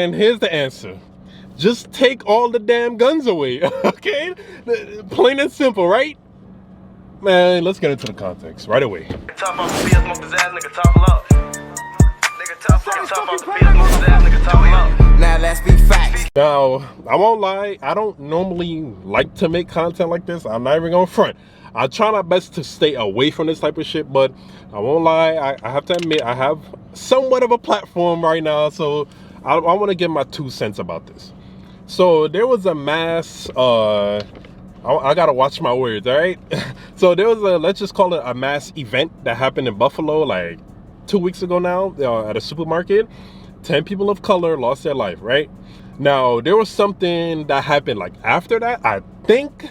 And here's the answer. Just take all the damn guns away, okay? Plain and simple, right? Man, let's get into the context right away. Now let's be facts. Now, I won't lie, I don't normally like to make content like this. I'm not even gonna front. I try my best to stay away from this type of shit, but I won't lie, I have to admit, I have somewhat of a platform right now, so I want to give my 2 cents about this. So there was a mass, I gotta watch my words, all right? So there was let's just call it a mass event that happened in Buffalo like 2 weeks ago now at a supermarket. 10 people of color lost their life, right? Now, there was something that happened like after that, I think.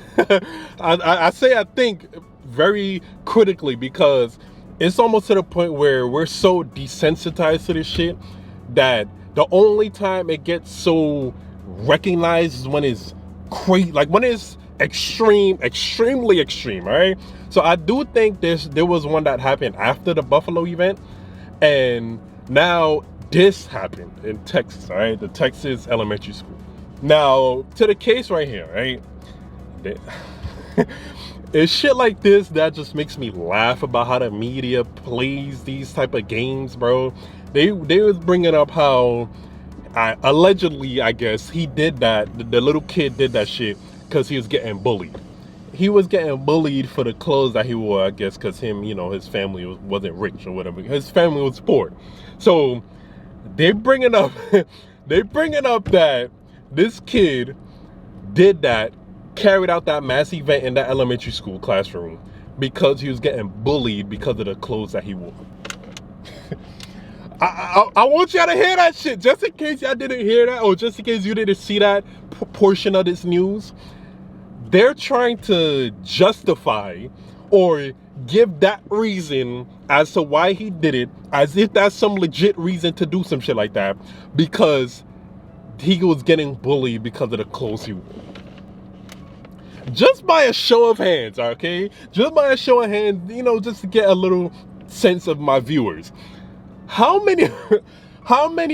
I say I think very critically because it's almost to the point where we're so desensitized to this shit that the only time it gets so recognized is when it's crazy, like when it's extremely extreme, all right? So I do think there was one that happened after the Buffalo event, and now this happened in Texas, all right? The Texas elementary school. Now, to the case right here, right? It's shit like this that just makes me laugh about how the media plays these type of games, bro. They was bringing up how allegedly, I guess, he did that. The little kid did that shit because he was getting bullied. He was getting bullied for the clothes that he wore, I guess, because his family wasn't rich or whatever. His family was poor. So they bringing up that this kid did that, carried out that mass event in that elementary school classroom because he was getting bullied because of the clothes that he wore. I want y'all to hear that shit, just in case y'all didn't hear that, or just in case you didn't see that portion of this news. They're trying to justify or give that reason as to why he did it, as if that's some legit reason to do some shit like that, because he was getting bullied because of the clothes he wore. Just by a show of hands, okay? Just by a show of hands, just to get a little sense of my viewers. How many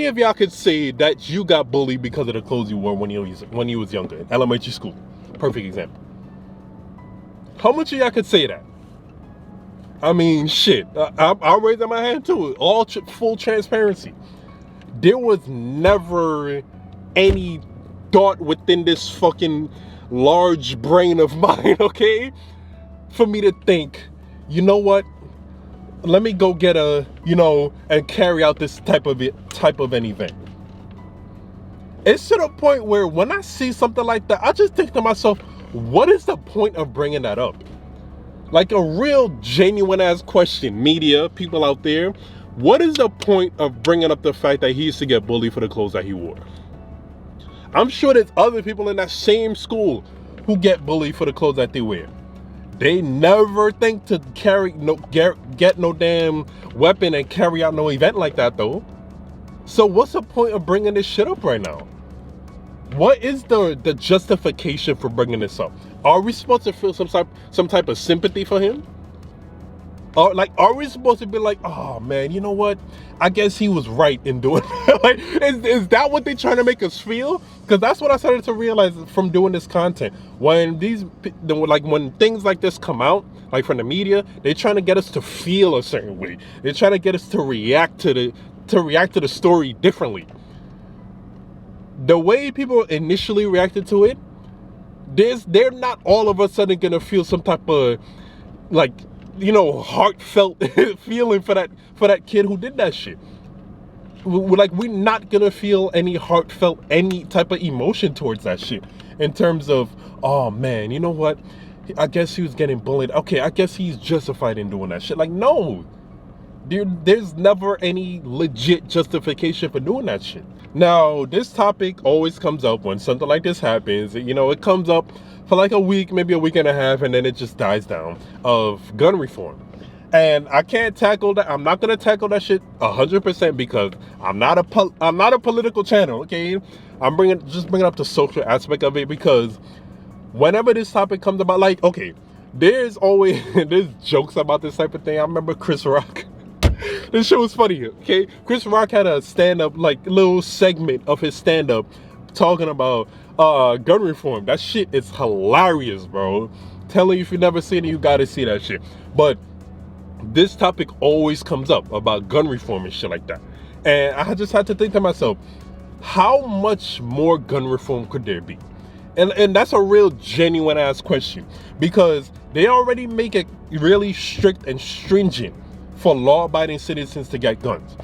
of y'all could say that you got bullied because of the clothes you wore when you was younger, in elementary school? Perfect example. How much of y'all could say that? I mean, shit. I'll raise my hand too. All full transparency. There was never any thought within this fucking large brain of mine, okay, for me to think, you know what? Let me go get and carry out this type of an event. It's to the point where when I see something like that, I just think to myself, what is the point of bringing that up? Like a real genuine ass question, media, people out there, what is the point of bringing up the fact that he used to get bullied for the clothes that he wore? I'm sure there's other people in that same school who get bullied for the clothes that they wear. They never think to get no damn weapon and carry out no event like that though. So what's the point of bringing this shit up right now? What is the justification for bringing this up? Are we supposed to feel some type of sympathy for him? Or are we supposed to be like, oh man, you know what? I guess he was right in doing that. Like, is that what they're trying to make us feel? Because that's what I started to realize from doing this content. When when things like this come out, like from the media, they're trying to get us to feel a certain way. They're trying to get us to react to the story differently. The way people initially reacted to it, they're not all of a sudden gonna feel some type of heartfelt feeling for that kid who did that shit. We're not gonna feel any type of emotion towards that shit in terms of, oh man, you know what? I guess he was getting bullied. Okay, I guess he's justified in doing that shit. Like, no. There's never any legit justification for doing that shit. Now, this topic always comes up when something like this happens. It comes up for like a week, maybe a week and a half, and then it just dies down, of gun reform. And I can't tackle that. I'm not gonna tackle that shit 100% because I'm not a political channel. Okay, I'm bringing up the social aspect of it, because whenever this topic comes about, there's jokes about this type of thing. I remember Chris Rock. This show was funny, okay? Chris Rock had a stand-up, like, little segment of his stand-up talking about gun reform. That shit is hilarious, bro. Telling you, if you've never seen it, you gotta see that shit. But this topic always comes up about gun reform and shit like that. And I just had to think to myself, how much more gun reform could there be? And that's a real genuine ass question, because they already make it really strict and stringent for law-abiding citizens to get guns.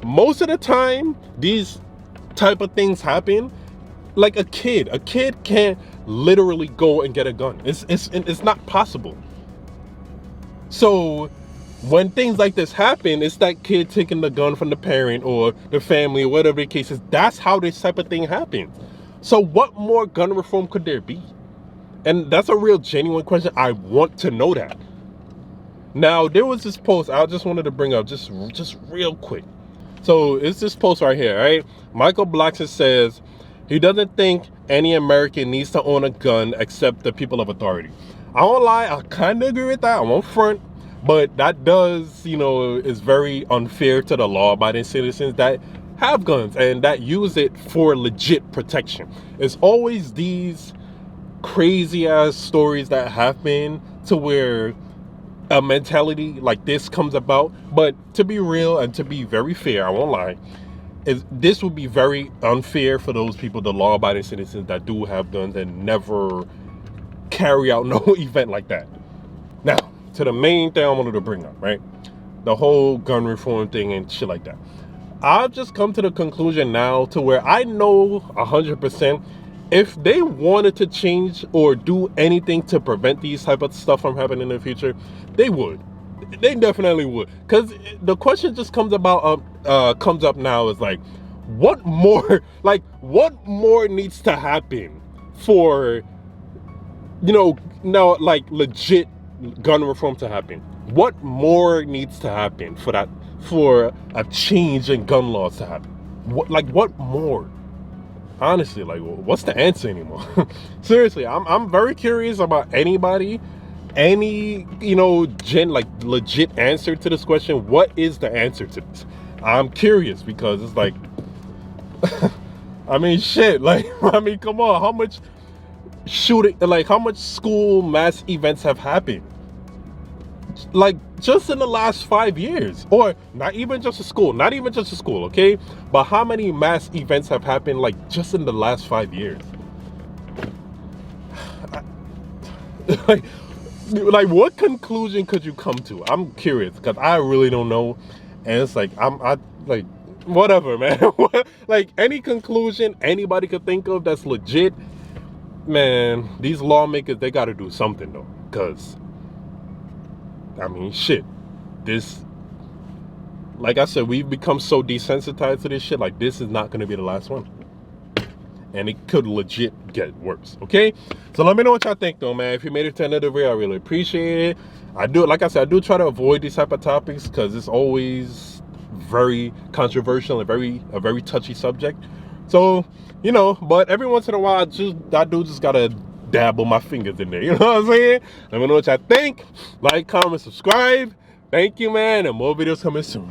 Most of the time, these type of things happen. Like a kid can't literally go and get a gun. It's not possible. So when things like this happen, it's that kid taking the gun from the parent or the family or whatever the case is. That's how this type of thing happens. So what more gun reform could there be? And that's a real genuine question. I want to know that. Now, there was this post I just wanted to bring up just real quick. So it's this post right here, right? Michael Blackson says he doesn't think any American needs to own a gun except the people of authority. I won't lie, I kind of agree with that. I won't front. But that does, is very unfair to the law-abiding citizens that have guns and that use it for legit protection. It's always these crazy ass stories that happen to where a mentality like this comes about. But to be real and to be very fair, I won't lie, this would be very unfair for those people, the law-abiding citizens that do have guns and never carry out no event like that. Now, to the main thing I wanted to bring up, right? The whole gun reform thing and shit like that. I've just come to the conclusion now to where I know 100% if they wanted to change or do anything to prevent these type of stuff from happening in the future, they would. They definitely would. Because the question just comes up now is like, what more needs to happen for, now like legit gun reform to happen? What more needs to happen for a change in gun laws to happen? What more? Honestly, what's the answer anymore? Seriously, I'm very curious about any legit answer to this question. What is the answer to this? I'm curious because it's like, I mean, shit. Come on, how much shooting, how much school mass events have happened? Just in the last 5 years, or not even just a school, okay? But how many mass events have happened just in the last 5 years? What conclusion could you come to? I'm curious because I really don't know, and it's whatever, man. Any conclusion anybody could think of that's legit, man. These lawmakers, they got to do something though, because I mean, shit, this, like I said, we've become so desensitized to this shit. This is not going to be the last one. And it could legit get worse, okay? So let me know what y'all think, though, man. If you made it to another video, I really appreciate it. I do try to avoid these type of topics because it's always very controversial and a very touchy subject. So, but every once in a while, I do just got to dabble my fingers in there, you know what I'm saying? Let me know what y'all think. Like, comment, subscribe. Thank you, man, and more videos coming soon.